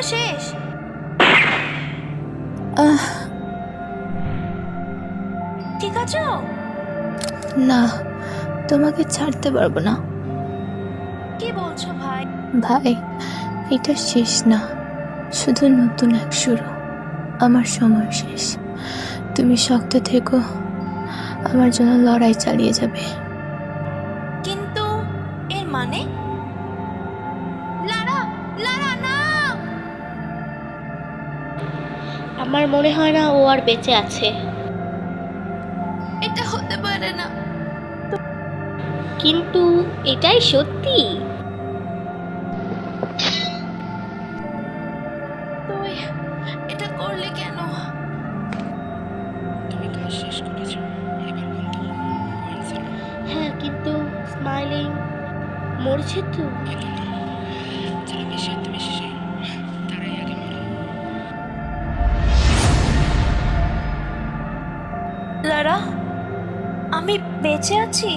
তো শেষ। ঠিক আছো? না, তোমাকে ছাড়তে পারবো না। কি বলছো ভাই? ভাই, এটা শেষ না, শুধু নতুন এক শুরু। আমার সময় শেষ। তুমি শক্ত থেকো, আমার জন্য লড়াই চালিয়ে যাবে। কিন্তু এর মানে? লারা, লারা না! আমার মনে হয় না ও আর বেঁচে আছে। এটা হতে পারে না। কিন্তু এটাই সত্যি। তুই এটা করলে কেন? তুমি কাজ শেষ করেছো, এবার বন্ধ। Point zero. হ্যাঁ, কিন্তু স্মাইলিং মরছে তো। হয়তো না, যারা বেশি আত্মবিশ্বাসী তারাই আগে মরে। লারা, আমি বেঁচে আছি।